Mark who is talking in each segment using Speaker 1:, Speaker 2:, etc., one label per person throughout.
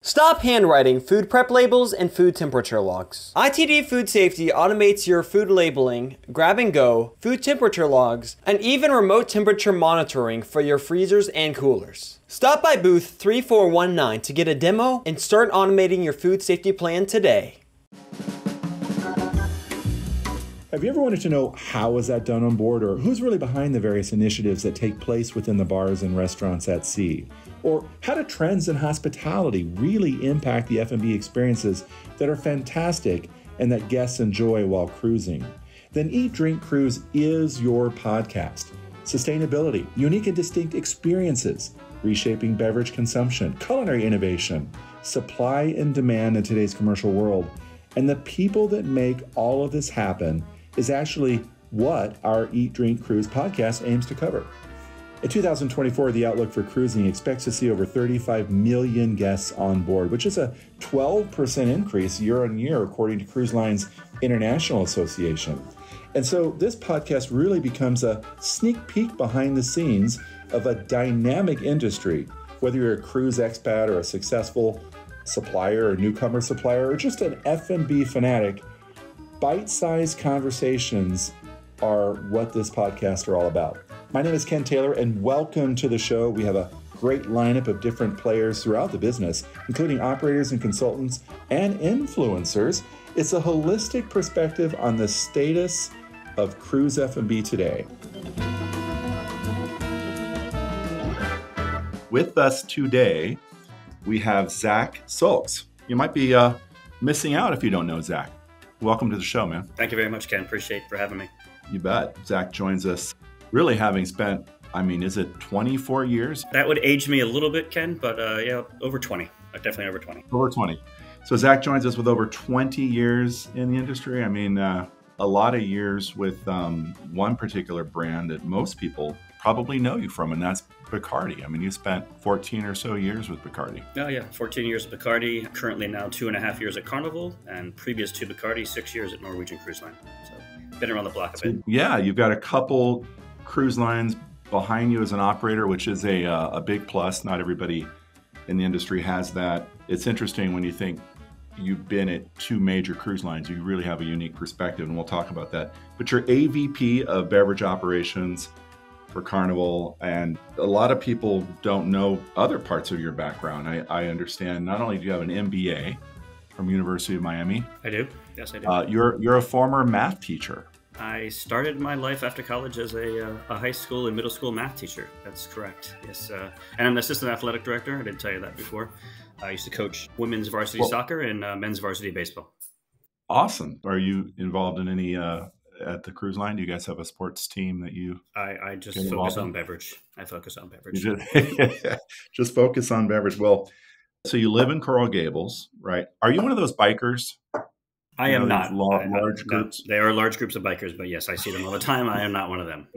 Speaker 1: Stop handwriting food prep labels and food temperature logs. ITD Food Safety automates your food labeling, grab and go, food temperature logs, and even remote temperature monitoring for your freezers and coolers. Stop by booth 3419 to get a demo and start automating your food safety plan today.
Speaker 2: Have you ever wanted to know how is that done on board, or who's really behind the various initiatives that take place within the bars and restaurants at sea? Or how do trends in hospitality really impact the F&B experiences that are fantastic and that guests enjoy while cruising? Then Eat, Drink, Cruise is your podcast. Sustainability, unique and distinct experiences, reshaping beverage consumption, culinary innovation, supply and demand in today's commercial world, and the people that make all of this happen is actually what our Eat, Drink, Cruise podcast aims to cover. In 2024, the outlook for cruising expects to see over 35 million guests on board, which is a 12% increase year on year, according to Cruise Line's International Association. And so this podcast really becomes a sneak peek behind the scenes of a dynamic industry, whether you're a cruise expat or a successful supplier or newcomer supplier or just an F&B fanatic. Bite-sized conversations are what this podcast are all about. My name is Ken Taylor, and welcome to the show. We have a great lineup of different players throughout the business, including operators and consultants and influencers. It's a holistic perspective on the status of cruise F&B today. With us today, we have Zach Sulkes. You might be missing out if you don't know Zach. Welcome to the show, man.
Speaker 3: Thank you very much, Ken. Appreciate for having me.
Speaker 2: You bet. Zach joins us really having spent, is it 24 years?
Speaker 3: That would age me a little bit, Ken, but yeah, over 20. Definitely over 20.
Speaker 2: Over 20. So Zach joins us with over 20 years in the industry. A lot of years with one particular brand that most people probably know you from, and that's Bacardi. You spent 14 or so years with Bacardi.
Speaker 3: Oh, yeah. 14 years with Bacardi. Currently now 2.5 years at Carnival, and previous to Bacardi, 6 years at Norwegian Cruise Line. So been around the block a bit.
Speaker 2: Yeah, you've got a couple cruise lines behind you as an operator, which is a big plus. Not everybody in the industry has that. It's interesting when you think you've been at two major cruise lines. You really have a unique perspective, and we'll talk about that. But you're AVP of Beverage Operations for Carnival, and a lot of people don't know other parts of your background. I understand not only do you have an MBA from University of Miami.
Speaker 3: I do. Yes, I do.
Speaker 2: You're a former math teacher.
Speaker 3: I started my life after college as a high school and middle school math teacher. That's correct. Yes, and I'm an assistant athletic director. I didn't tell you that before. I used to coach women's varsity soccer and men's varsity baseball.
Speaker 2: Awesome. Are you involved in any at the cruise line? Do you guys have a sports team that you?
Speaker 3: I just focus on beverage. I focus on beverage.
Speaker 2: Just focus on beverage. Well, so you live in Coral Gables, right? Are you one of those bikers?
Speaker 3: I am not.
Speaker 2: Large groups.
Speaker 3: There are large groups of bikers, but yes, I see them all the time. I am not one of them.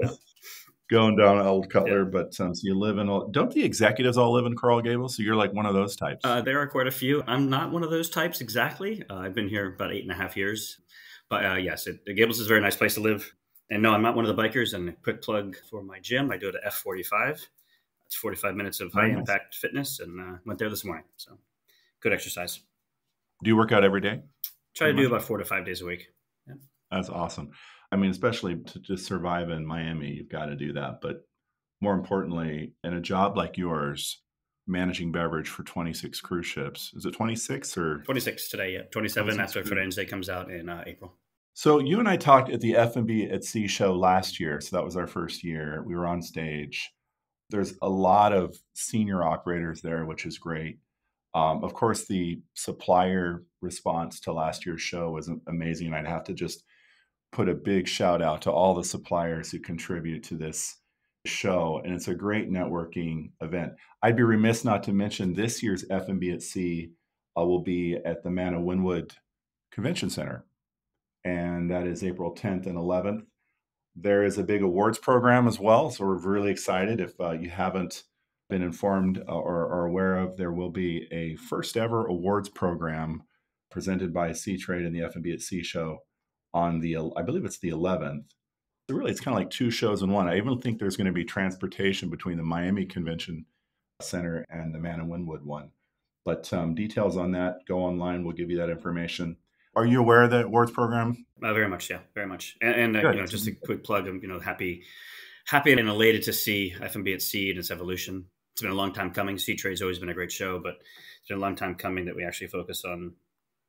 Speaker 2: Going down Old Cutler, yeah. But so you live in. Don't the executives all live in Coral Gables? So you're like one of those types.
Speaker 3: There are quite a few. I'm not one of those types exactly. I've been here about 8.5 years. But yes, Gables is a very nice place to live. And no, I'm not one of the bikers. And a quick plug for my gym. I do it at F45. It's 45 minutes of high impact fitness, and went there this morning. So good exercise.
Speaker 2: Do you work out every day?
Speaker 3: Try to do about 4 to 5 days a week. Yeah.
Speaker 2: That's awesome. Especially to just survive in Miami, you've got to do that. But more importantly, in a job like yours, managing beverage for 26 cruise ships. Is it 26 or?
Speaker 3: 26 today, yeah. 27 after Friends Day comes out in April.
Speaker 2: So you and I talked at the F&B at Sea show last year. So that was our first year. We were on stage. There's a lot of senior operators there, which is great. Of course, the supplier response to last year's show was amazing. And I'd have to just put a big shout out to all the suppliers who contribute to this show. And it's a great networking event. I'd be remiss not to mention this year's F&B at Sea will be at the Manor Wynwood Convention Center. And that is April 10th and 11th. There is a big awards program as well. So we're really excited. If you haven't been informed or aware of, there will be a first ever awards program presented by Sea Trade and the F&B at Sea show on I believe it's the 11th. So really, it's kind of like two shows in one. I even think there's going to be transportation between the Miami Convention Center and the Manor Wynwood one. But details on that, go online. We'll give you that information. Are you aware of the awards program?
Speaker 3: Very much, yeah, very much. And
Speaker 2: Good.
Speaker 3: just a quick plug. I'm happy and elated to see FMB at Sea and its evolution. It's been a long time coming. Sea Trade's always been a great show, but it's been a long time coming that we actually focus on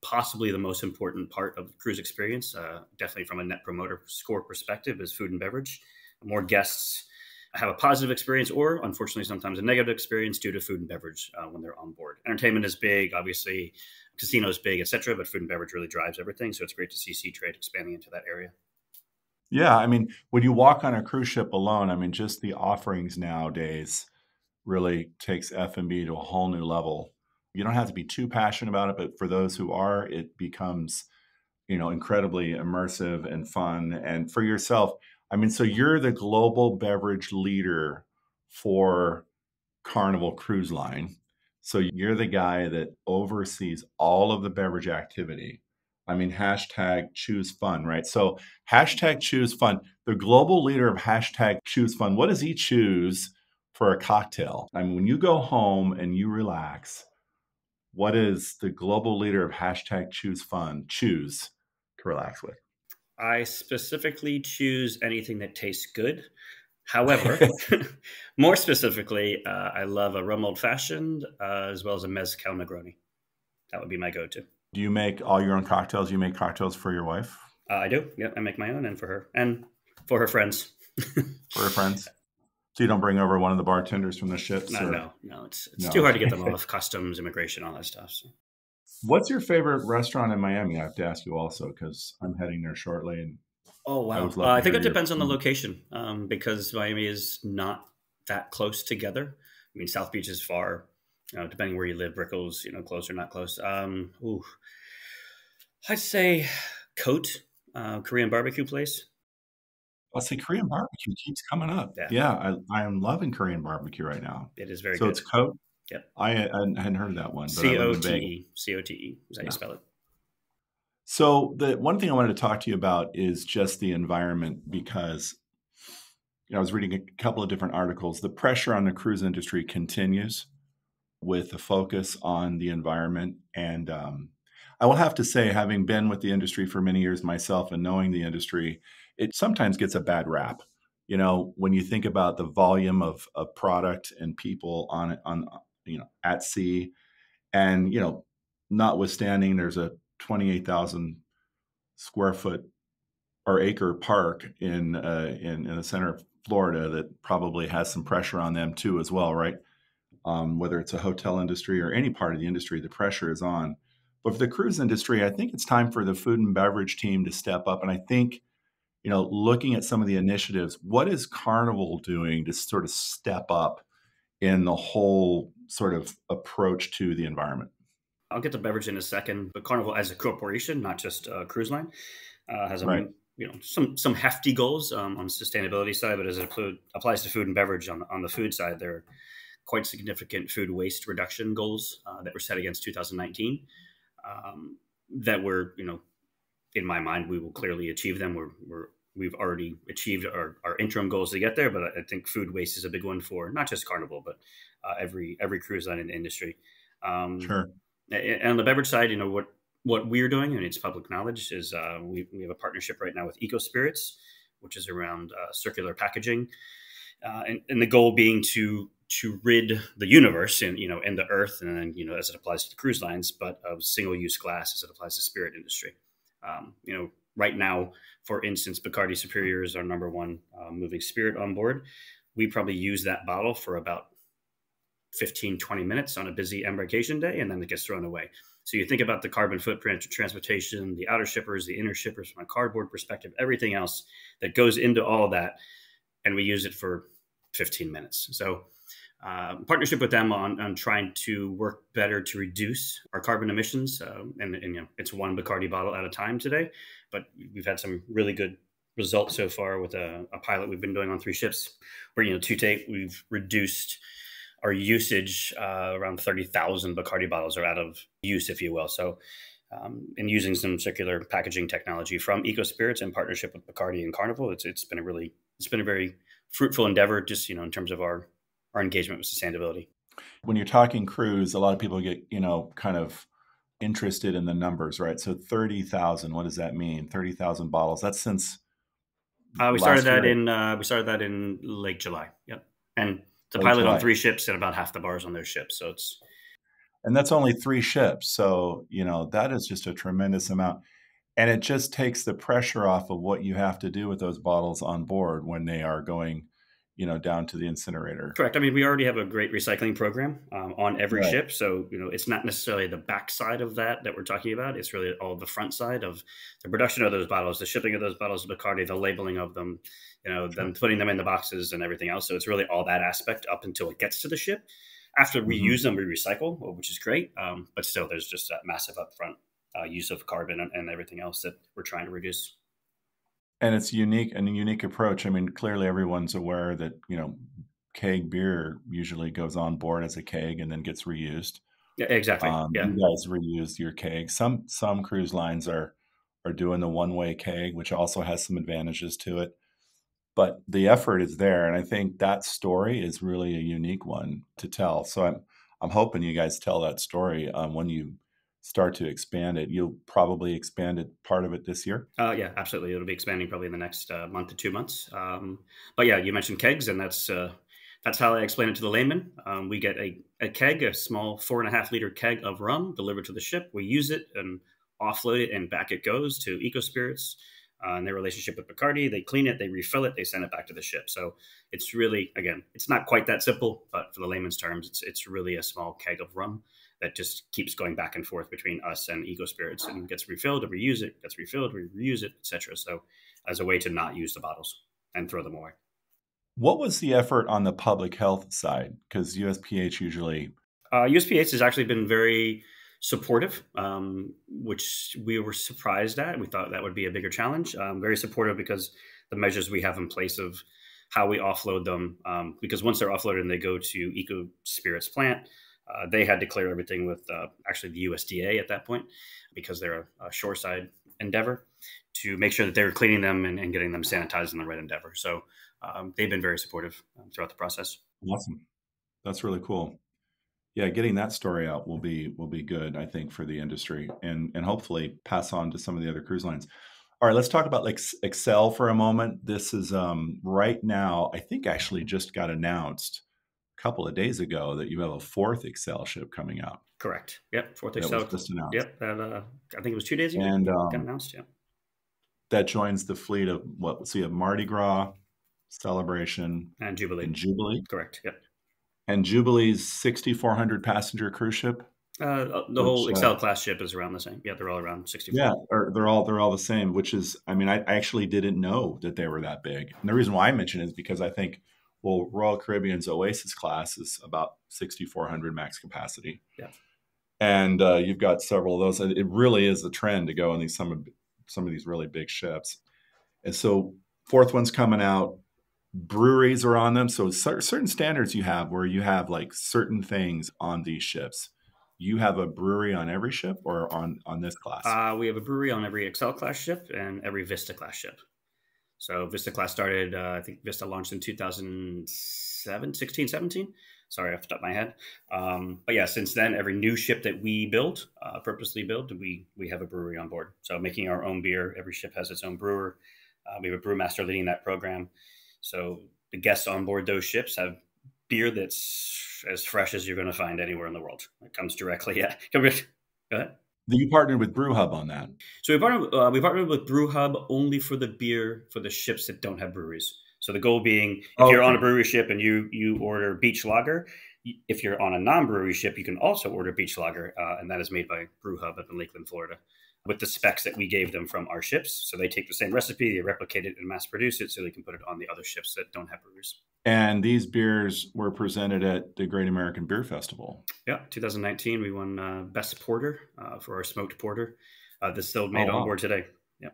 Speaker 3: possibly the most important part of the cruise experience, definitely from a net promoter score perspective, is food and beverage. More guests have a positive experience or, unfortunately, sometimes a negative experience due to food and beverage when they're on board. Entertainment is big, obviously. Casino is big, etc., but food and beverage really drives everything. So it's great to see Sea Trade expanding into that area.
Speaker 2: Yeah, I mean, when you walk on a cruise ship alone, I mean, just the offerings nowadays really takes F&B to a whole new level. You don't have to be too passionate about it, but for those who are, it becomes, incredibly immersive and fun. And for yourself, I mean, so you're the global beverage leader for Carnival Cruise Line. So you're the guy that oversees all of the beverage activity. I mean, hashtag choose fun, right? So hashtag choose fun. The global leader of hashtag choose fun, what does he choose for a cocktail? I mean, when you go home and you relax, what is the global leader of hashtag choose fun choose to relax with?
Speaker 3: I specifically choose anything that tastes good. However, more specifically, I love a rum old fashioned as well as a mezcal Negroni. That would be my go-to.
Speaker 2: Do you make all your own cocktails? You make cocktails for your wife?
Speaker 3: I do. Yeah, I make my own and for her and for her friends.
Speaker 2: For her friends? So you don't bring over one of the bartenders from the ships?
Speaker 3: No. It's too hard to get them off. Customs, immigration, all that stuff. So.
Speaker 2: What's your favorite restaurant in Miami? I have to ask you also because I'm heading there shortly. And
Speaker 3: oh, wow. I think it depends on the location because Miami is not that close together. I mean, South Beach is far, depending where you live. Brickell's, close or not close. I'd say Cote, Korean barbecue place.
Speaker 2: I'll say Korean barbecue keeps coming up. Yeah, I am loving Korean barbecue right now.
Speaker 3: It is very good.
Speaker 2: So it's Cote?
Speaker 3: Yep.
Speaker 2: I hadn't heard of that one.
Speaker 3: Cote. Cote is how you spell it.
Speaker 2: So the one thing I wanted to talk to you about is just the environment because I was reading a couple of different articles. The pressure on the cruise industry continues with the focus on the environment. And I will have to say, having been with the industry for many years myself and knowing the industry, it sometimes gets a bad rap. When you think about the volume of product and people on at sea, and notwithstanding, there's a 28,000 square foot or acre park in the center of Florida that probably has some pressure on them too as well, right? Whether it's a hotel industry or any part of the industry, the pressure is on. But for the cruise industry, I think it's time for the food and beverage team to step up. And I think, looking at some of the initiatives, what is Carnival doing to sort of step up in the whole sort of approach to the environment?
Speaker 3: I'll get to beverage in a second, but Carnival as a corporation, not just a cruise line, has some hefty goals on the sustainability side, but as it applies to food and beverage on the food side, there are quite significant food waste reduction goals that were set against 2019 that were, in my mind, we will clearly achieve them. We've already achieved our interim goals to get there, but I think food waste is a big one for not just Carnival, but every cruise line in the industry.
Speaker 2: Sure.
Speaker 3: And on the beverage side, what we're doing, and it's public knowledge, is we have a partnership right now with Eco Spirits, which is around circular packaging, and the goal being to rid the universe and the earth, and then as it applies to the cruise lines, but of single-use glass as it applies to spirit industry. Right now, for instance, Bacardi Superior is our number one moving spirit on board. We probably use that bottle for about 15, 20 minutes on a busy embarkation day, and then it gets thrown away. So you think about the carbon footprint of transportation, the outer shippers, the inner shippers from a cardboard perspective, everything else that goes into all of that, and we use it for 15 minutes. So partnership with them on trying to work better to reduce our carbon emissions. And it's one Bacardi bottle at a time today, but we've had some really good results so far with a pilot we've been doing on 3 ships where, to date, we've reduced our usage around 30,000 Bacardi bottles are out of use, if you will. So and using some circular packaging technology from Eco Spirits in partnership with Bacardi and Carnival, it's been a very fruitful endeavor just, in terms of our engagement with sustainability.
Speaker 2: When you're talking cruise, a lot of people get, kind of interested in the numbers, right? So 30,000, what does that mean? 30,000 bottles. That's since last year,
Speaker 3: We started that in late July. Yep, and it's a
Speaker 2: late
Speaker 3: pilot on
Speaker 2: July.
Speaker 3: 3 ships and about half the bars on those ships. So it's
Speaker 2: And that's only 3 ships. So, that is just a tremendous amount. And it just takes the pressure off of what you have to do with those bottles on board when they are going, down to the incinerator.
Speaker 3: correct. I mean, we already have a great recycling program on every
Speaker 2: Right.
Speaker 3: ship. So, it's not necessarily the back side of that we're talking about. It's really all the front side of the production of those bottles, the shipping of those bottles of Bacardi, the labeling of them, then putting them in the boxes and everything else. So it's really all that aspect up until it gets to the ship. After we use them, we recycle, which is great. But still, there's just that massive upfront use of carbon and everything else that we're trying to reduce.
Speaker 2: And it's unique and a unique approach. I mean, clearly everyone's aware that, keg beer usually goes on board as a keg and then gets reused.
Speaker 3: Yeah, exactly. Yeah.
Speaker 2: You guys reused your keg. Some cruise lines are doing the one-way keg, which also has some advantages to it. But the effort is there, and I think that story is really a unique one to tell. So I'm hoping you guys tell that story when you start to expand it. You'll probably expand it, part of it this year.
Speaker 3: Yeah, absolutely. It'll be expanding probably in the next month to 2 months. But yeah, you mentioned kegs, and that's how I explain it to the layman. We get a keg, a small 4.5-liter keg of rum delivered to the ship. We use it and offload it, and back it goes to Eco Spirits and their relationship with Bacardi. They clean it, they refill it, they send it back to the ship. So it's really, again, it's not quite that simple, but for the layman's terms, it's really a small keg of rum that just keeps going back and forth between us and Eco Spirits and gets refilled, we reuse it, gets refilled, we reuse it, etc. So as a way to not use the bottles and throw them away.
Speaker 2: What was the effort on the public health side? Because USPH usually...
Speaker 3: USPH has actually been very supportive, which we were surprised at. We thought that would be a bigger challenge. Very supportive because the measures we have in place of how we offload them, because once they're offloaded and they go to Eco Spirits plant, they had to clear everything with actually the USDA at that point, because they're a shoreside endeavor, to make sure that they were cleaning them and getting them sanitized in the right endeavor. So they've been very supportive throughout the process.
Speaker 2: Awesome. That's really cool. Yeah, getting that story out will be good, I think, for the industry, and hopefully pass on to some of the other cruise lines. All right, let's talk about like Excel for a moment. This is right now, I think actually just got announced a couple of days ago that you have a 4th Excel ship coming out.
Speaker 3: Correct. Yep. 4th
Speaker 2: That
Speaker 3: Excel.
Speaker 2: was just announced.
Speaker 3: Yep. I think it was 2 days ago.
Speaker 2: And
Speaker 3: got announced. Yeah.
Speaker 2: that joins the fleet of what? So you have Mardi Gras, Celebration,
Speaker 3: And Jubilee. Correct. Yep.
Speaker 2: And Jubilee's 6,400 passenger cruise ship.
Speaker 3: The whole Excel class ship is around the same. Yeah, they're all around 64.
Speaker 2: Yeah, or they're all the same. Which is, I mean, I actually didn't know that they were that big. And the reason why I mention it is because I think, well, Royal Caribbean's Oasis class is about 6,400 max capacity.
Speaker 3: Yeah.
Speaker 2: And you've got several of those. It really is a trend to go in some of these really big ships. And so 4th one's coming out. Breweries are on them. So certain standards you have where you have like certain things on these ships. You have a brewery on every ship or on this class?
Speaker 3: We have a brewery on every Excel class ship and every Vista class ship. So Vista class started, I think Vista launched in 2016, 17. Sorry, off the top of my head. But yeah, since then, every new ship that we build, purposely build, we have a brewery on board. So making our own beer, every ship has its own brewer. We have a brewmaster leading that program. So the guests on board those ships have beer that's as fresh as you're going to find anywhere in the world. It comes directly. Yeah. Go ahead.
Speaker 2: You partnered with Brew Hub on that.
Speaker 3: So we partnered with Brew Hub only for the beer for the ships that don't have breweries. So the goal being, if you're on a brewery ship and you order beach lager, if you're on a non-brewery ship, you can also order beach lager, and that is made by Brew Hub up in Lakeland, Florida, with the specs that we gave them from our ships. So they take the same recipe, they replicate it and mass produce it so they can put it on the other ships that don't have breweries.
Speaker 2: And these beers were presented at the Great American Beer Festival.
Speaker 3: Yeah, 2019, we won Best Porter for our smoked porter. That's still made on board today. Yeah.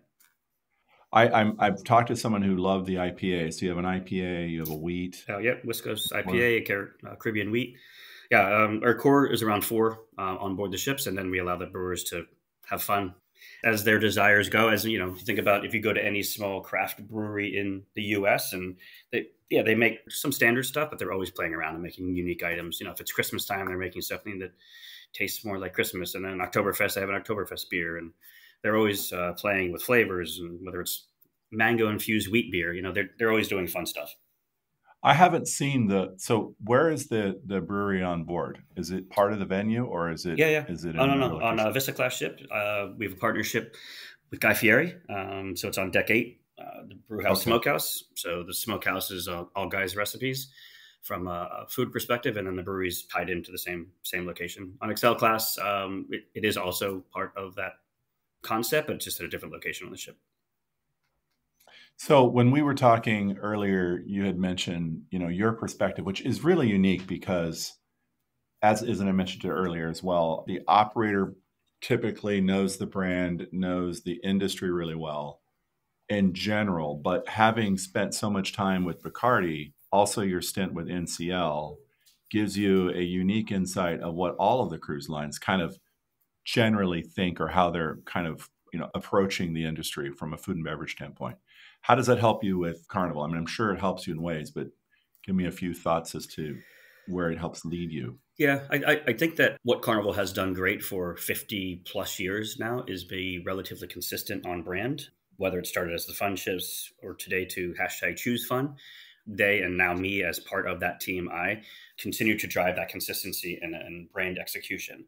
Speaker 2: I've talked to someone who loved the IPA. So you have an IPA, you have a wheat.
Speaker 3: Yeah, West Coast IPA, Caribbean wheat. Yeah, our core is around 4 on board the ships, and then we allow the brewers to have fun. as their desires go. As you know, you think about if you go to any small craft brewery in the US, and they make some standard stuff, but they're always playing around and making unique items. You know, if it's Christmas time, they're making something that tastes more like Christmas. And then Oktoberfest, they have an Oktoberfest beer, and they're always playing with flavors, and whether it's mango infused wheat beer, you know, they're always doing fun stuff.
Speaker 2: I haven't seen so where is the brewery on board? Is it part of the venue, or is it?
Speaker 3: Yeah.
Speaker 2: Is it
Speaker 3: Oh,
Speaker 2: in
Speaker 3: no. On a Vista class ship, we have a partnership with Guy Fieri. So it's on deck 8, the brew house smokehouse. So the smokehouse is all Guy's recipes from a food perspective, and then the brewery's tied into the same location. On Excel class, it is also part of that concept, but just at a different location on the ship.
Speaker 2: So when we were talking earlier, you had mentioned, your perspective, which is really unique because, as I mentioned earlier as well, the operator typically knows the brand, knows the industry really well in general. But having spent so much time with Bacardi, also your stint with NCL, gives you a unique insight of what all of the cruise lines kind of generally think, or how they're kind of approaching the industry from a food and beverage standpoint. How does that help you with Carnival? I mean, I'm sure it helps you in ways, but give me a few thoughts as to where it helps lead you.
Speaker 3: Yeah, I think that what Carnival has done great for 50 plus years now is be relatively consistent on brand, whether it started as the fun ships or today to #ChooseFun. They, and now me as part of that team, I continue to drive that consistency and brand execution.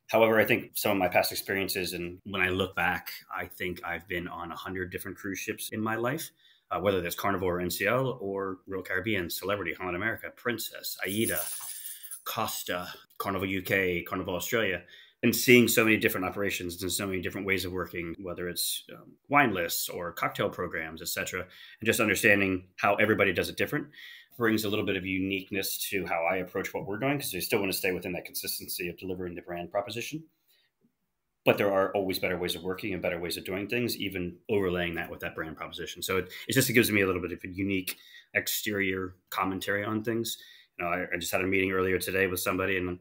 Speaker 3: However, I think some of my past experiences, and when I look back, I think I've been on 100 different cruise ships in my life, whether that's Carnival or NCL or Royal Caribbean, Celebrity, Holland America, Princess, AIDA, Costa, Carnival UK, Carnival Australia, and seeing so many different operations and so many different ways of working, whether it's wine lists or cocktail programs, et cetera, and just understanding how everybody does it different brings a little bit of uniqueness to how I approach what we're doing, because we still want to stay within that consistency of delivering the brand proposition. But there are always better ways of working and better ways of doing things, even overlaying that with that brand proposition. So it gives me a little bit of a unique exterior commentary on things. I just had a meeting earlier today with somebody, and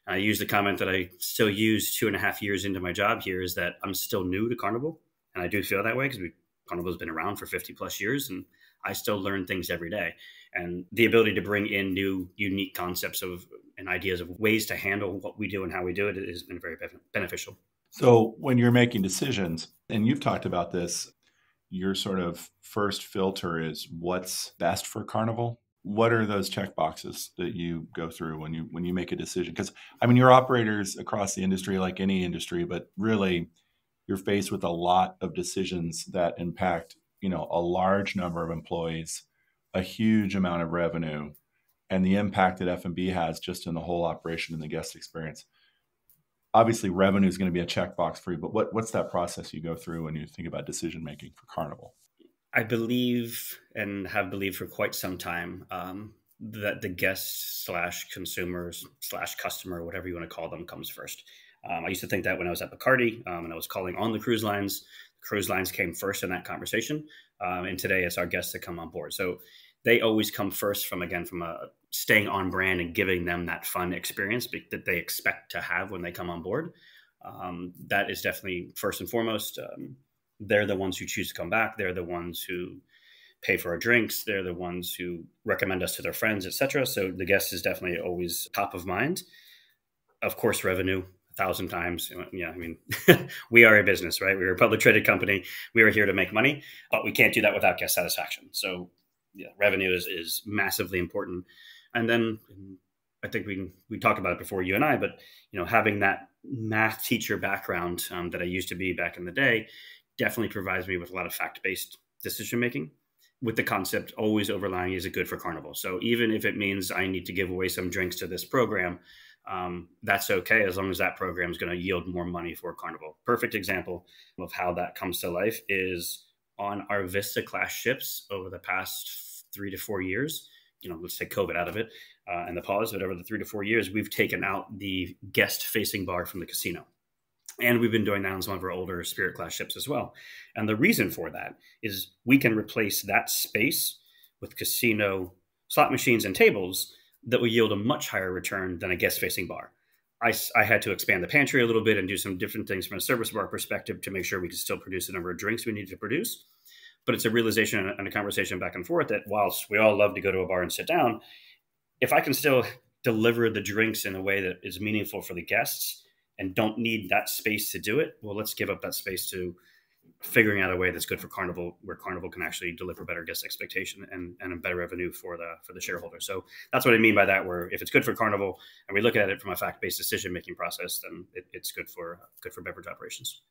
Speaker 3: I used the comment that I still use 2.5 years into my job here, is that I'm still new to Carnival. And I do feel that way because Carnival has been around for 50 plus years, and I still learn things every day. And the ability to bring in new, unique concepts and ideas of ways to handle what we do and how we do it has been very beneficial.
Speaker 2: So when you're making decisions, and you've talked about this, your sort of first filter is what's best for Carnival. What are those check boxes that you go through when you make a decision? Because I mean, you're operators across the industry, like any industry, but really you're faced with a lot of decisions that impact, a large number of employees, a huge amount of revenue, and the impact that F&B has just in the whole operation and the guest experience. Obviously, revenue is going to be a checkbox for you, but what's that process you go through when you think about decision making for Carnival?
Speaker 3: I believe, and have believed for quite some time, that the guest / consumers / customer, whatever you want to call them, comes first. I used to think that when I was at Bacardi and I was calling on the cruise lines came first in that conversation. And today it's our guests that come on board. So they always come first from a staying on brand and giving them that fun experience that they expect to have when they come on board. That is definitely first and foremost. They're the ones who choose to come back. They're the ones who pay for our drinks. They're the ones who recommend us to their friends, et cetera. So the guest is definitely always top of mind. Of course, revenue 1,000 times. Yeah, I mean, we are a business, right? We're a public traded company. We are here to make money, but we can't do that without guest satisfaction. So yeah, revenue is massively important. And then I think we talked about it before, you and I, but having that math teacher background that I used to be back in the day definitely provides me with a lot of fact-based decision making, with the concept always overlying, is it good for Carnival? So even if it means I need to give away some drinks to this program, that's okay, as long as that program is going to yield more money for Carnival. Perfect example of how that comes to life is on our Vista class ships over the past 3 to 4 years. Let's take COVID out of it and the pause, but over the 3 to 4 years, we've taken out the guest facing bar from the casino. And we've been doing that on some of our older Spirit class ships as well. And the reason for that is we can replace that space with casino slot machines and tables that will yield a much higher return than a guest facing bar. I had to expand the pantry a little bit and do some different things from a service bar perspective to make sure we could still produce the number of drinks we needed to produce. But it's a realization and a conversation back and forth that whilst we all love to go to a bar and sit down, if I can still deliver the drinks in a way that is meaningful for the guests and don't need that space to do it, well, let's give up that space to figuring out a way that's good for Carnival, where Carnival can actually deliver better guest expectation and a better revenue for the shareholder. So that's what I mean by that, where if it's good for Carnival and we look at it from a fact-based decision-making process, then it's good for beverage operations.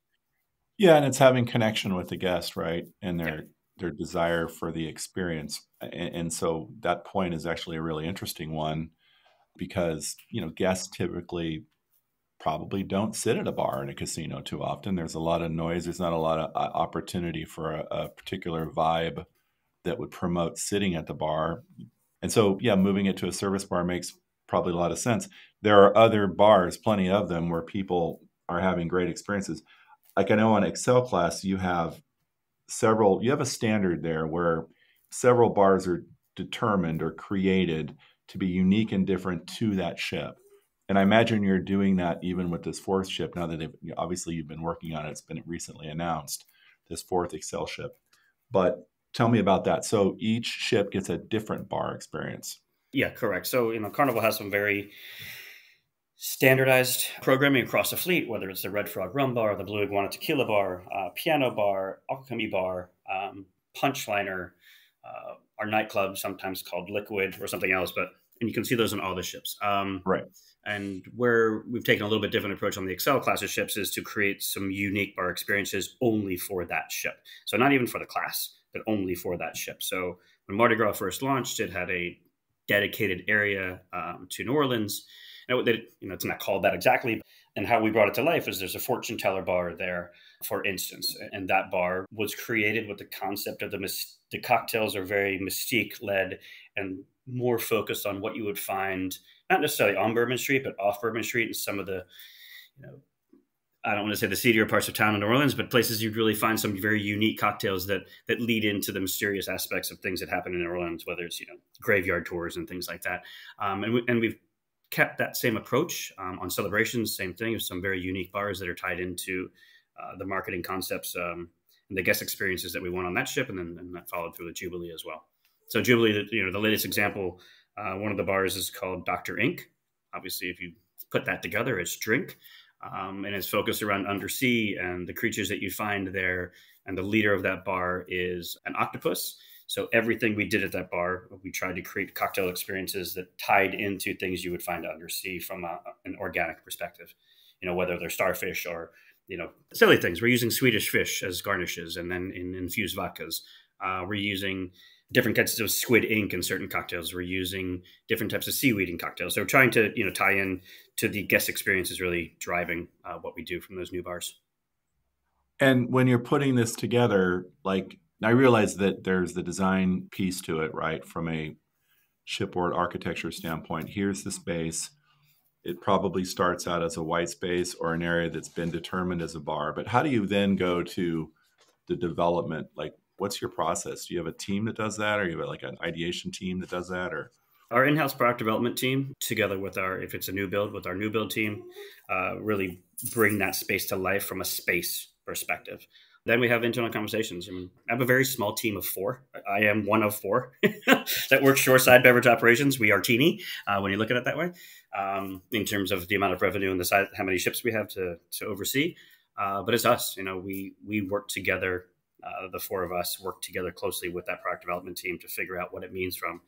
Speaker 2: Yeah, and it's having connection with the guest, right? And their desire for the experience. And so that point is actually a really interesting one because, guests typically probably don't sit at a bar in a casino too often. There's a lot of noise. There's not a lot of opportunity for a particular vibe that would promote sitting at the bar. And so, moving it to a service bar makes probably a lot of sense. There are other bars, plenty of them, where people are having great experiences. Like I know on Excel class, you have a standard there where several bars are determined or created to be unique and different to that ship. And I imagine you're doing that even with this fourth ship now that obviously you've been working on it. It's been recently announced, this fourth Excel ship. But tell me about that. So each ship gets a different bar experience.
Speaker 3: Yeah, correct. So, Carnival has some very standardized programming across the fleet, whether it's the Red Frog Rum Bar, the Blue Iguana Tequila Bar, Piano Bar, Alchemy Bar, Punchliner, our nightclub, sometimes called Liquid or something else, and you can see those on all the ships.
Speaker 2: Right.
Speaker 3: And where we've taken a little bit different approach on the Excel class of ships is to create some unique bar experiences only for that ship. So not even for the class, but only for that ship. So when Mardi Gras first launched, it had a dedicated area to New Orleans. It's not called that exactly. And how we brought it to life is there's a fortune teller bar there, for instance. And that bar was created with the concept of the cocktails are very mystique-led and more focused on what you would find, not necessarily on Bourbon Street, but off Bourbon Street and some of the, I don't want to say the seedier parts of town in New Orleans, but places you'd really find some very unique cocktails that lead into the mysterious aspects of things that happen in New Orleans, whether it's, graveyard tours and things like that. And we've kept that same approach on celebrations, same thing, with some very unique bars that are tied into the marketing concepts and the guest experiences that we want on that ship, and then that followed through the Jubilee as well. So Jubilee, the latest example, one of the bars is called Dr. Ink. Obviously, if you put that together, it's drink. And it's focused around undersea and the creatures that you find there. And the leader of that bar is an octopus. So everything we did at that bar, we tried to create cocktail experiences that tied into things you would find undersea from an organic perspective, whether they're starfish or, silly things. We're using Swedish fish as garnishes and then in infused vodkas. We're using different kinds of squid ink in certain cocktails. We're using different types of seaweed in cocktails. So trying to, tie in to the guest experience is really driving what we do from those new bars.
Speaker 2: And when you're putting this together, I realize that there's the design piece to it, right? From a shipboard architecture standpoint, here's the space. It probably starts out as a white space or an area that's been determined as a bar. But how do you then go to the development? What's your process? Do you have a team that does that, or you have an ideation team that does that, or?
Speaker 3: Our in-house product development team, together with if it's a new build, with our new build team, really bring that space to life from a space perspective. Then we have internal conversations. I have a very small team of 4. I am one of 4 that works shoreside beverage operations. We are teeny when you look at it that way, in terms of the amount of revenue and the size, how many ships we have to oversee. But it's us. We work together. The 4 of us work together closely with that product development team to figure out what it means from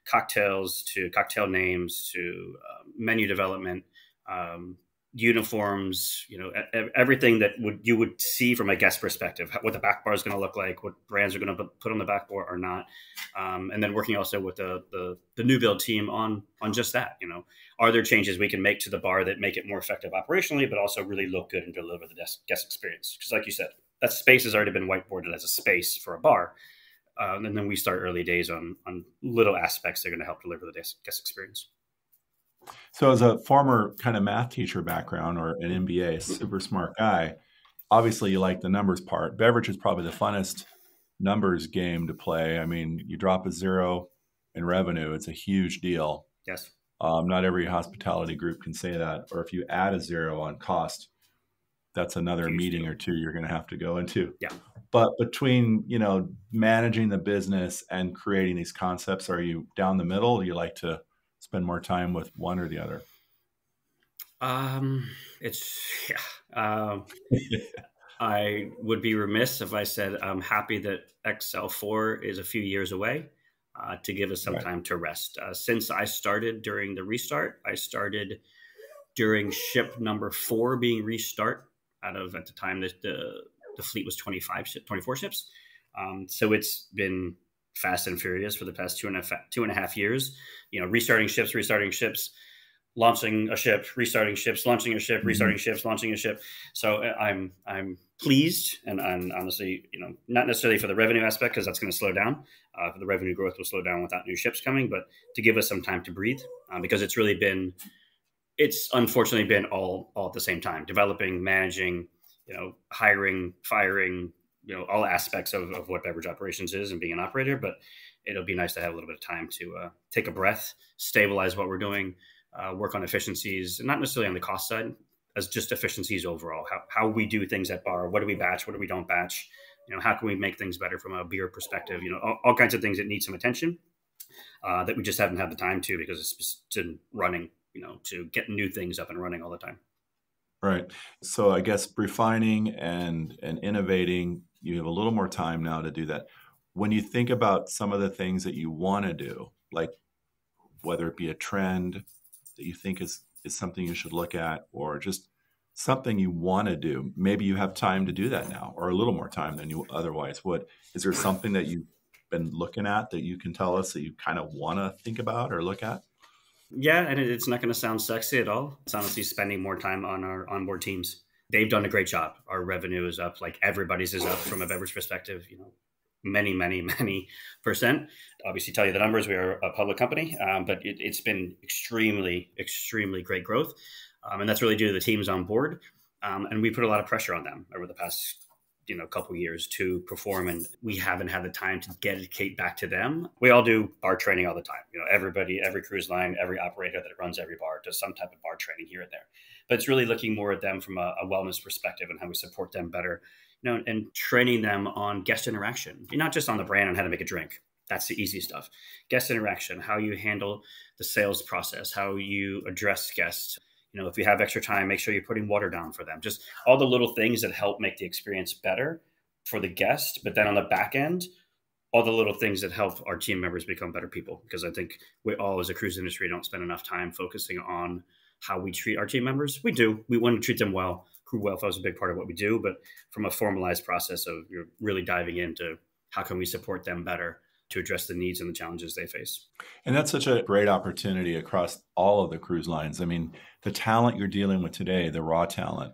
Speaker 3: cocktails to cocktail names to menu development, uniforms, everything that you would see from a guest perspective, what the back bar is going to look like, what brands are going to put on the back bar or not. And then working also with the new build team on just that, are there changes we can make to the bar that make it more effective operationally, but also really look good and deliver the guest experience? Because like you said, that space has already been whiteboarded as a space for a bar. And then we start early days on little aspects that are going to help deliver the guest experience.
Speaker 2: So as a former kind of math teacher background or an MBA, super smart guy, obviously you like the numbers part. Beverage is probably the funnest numbers game to play. You drop a 0 in revenue, it's a huge deal.
Speaker 3: Yes.
Speaker 2: Not every hospitality group can say that. Or if you add a zero on cost, that's another meeting or two you're going to have to go into.
Speaker 3: Yeah.
Speaker 2: But between, managing the business and creating these concepts, are you down the middle? Do you like to spend more time with one or the other?
Speaker 3: I would be remiss if I said I'm happy that XL4 is a few years away to give us some time to rest. Since I started during the restart, I started during ship number 4 being restart out of, at the time, the fleet was 24 ships. So it's been fast and furious for the past two and a half years, restarting ships, launching a ship, restarting ships, launching a ship, restarting ships, launching a ship. So I'm pleased, and I'm honestly, not necessarily for the revenue aspect, because that's going to slow down. The revenue growth will slow down without new ships coming, but to give us some time to breathe, because it's unfortunately been all at the same time, developing, managing, hiring, firing, all aspects of what beverage operations is and being an operator. But it'll be nice to have a little bit of time to take a breath, stabilize what we're doing, work on efficiencies, and not necessarily on the cost side, as just efficiencies overall. How we do things at bar, what do we batch, what do we don't batch, how can we make things better from a beer perspective, all kinds of things that need some attention that we just haven't had the time to, because it's just been running, to get new things up and running all the time.
Speaker 2: Right. So I guess refining and innovating, you have a little more time now to do that. When you think about some of the things that you want to do, like whether it be a trend that you think is something you should look at, or just something you want to do, maybe you have time to do that now, or a little more time than you otherwise would. Is there something that you've been looking at that you can tell us that you kind of want to think about or look at?
Speaker 3: Yeah, and it's not going to sound sexy at all. It's honestly spending more time on our onboard teams. They've done a great job. Our revenue is up, like everybody's is up from a beverage perspective, many percent. Obviously, tell you the numbers, we are a public company, but it's been extremely great growth. And that's really due to the teams on board. And we put a lot of pressure on them over the past couple of years to perform, and we haven't had the time to dedicate back to them. We all do bar training all the time. Everybody, every cruise line, every operator that runs every bar does some type of bar training here and there. But it's really looking more at them from a wellness perspective and how we support them better, and training them on guest interaction, not just on the brand and how to make a drink. That's the easy stuff. Guest interaction, how you handle the sales process, how you address guests. If you have extra time, make sure you're putting water down for them. Just all the little things that help make the experience better for the guest. But then on the back end, all the little things that help our team members become better people. Because I think we all, as a cruise industry, don't spend enough time focusing on how we treat our team members. We do. We want to treat them well. Crew welfare is a big part of what we do. But from a formalized process of you're really diving into how can we support them better to address the needs and the challenges they face. And
Speaker 2: that's such a great opportunity across all of the cruise lines. I mean, the talent you're dealing with today, the raw talent,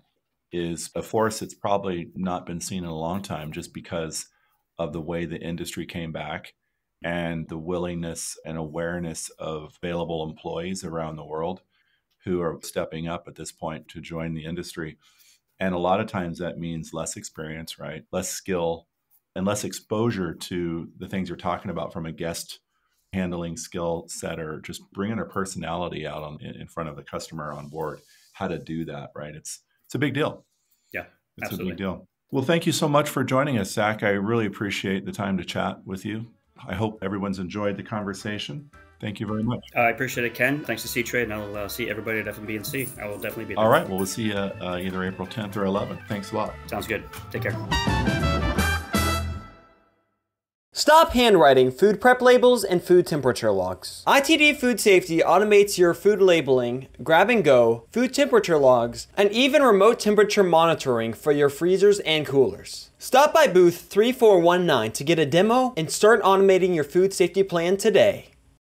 Speaker 2: is a force that's probably not been seen in a long time, just because of the way the industry came back and the willingness and awareness of available employees around the world who are stepping up at this point to join the industry. And a lot of times that means less experience, right? Less skill and less exposure to the things you're talking about from a guest handling skill set, or just bringing a personality out in front of the customer on board, how to do that, right? It's a big deal.
Speaker 3: Yeah,
Speaker 2: it's
Speaker 3: absolutely.
Speaker 2: a big deal. Well, thank you so much for joining us, Zach. I really appreciate the time to chat with you. I hope everyone's enjoyed the conversation. Thank you very much.
Speaker 3: I appreciate it, Ken. Thanks to C-Trade, and I'll see everybody at F&B&C. I will definitely be there.
Speaker 2: All right. Well, we'll see you either April 10th or 11th. Thanks a lot.
Speaker 3: Sounds good. Take care.
Speaker 1: Stop handwriting food prep labels and food temperature logs. ITD Food Safety automates your food labeling, grab and go, food temperature logs, and even remote temperature monitoring for your freezers and coolers. Stop by booth 3419 to get a demo and start automating your food safety plan today.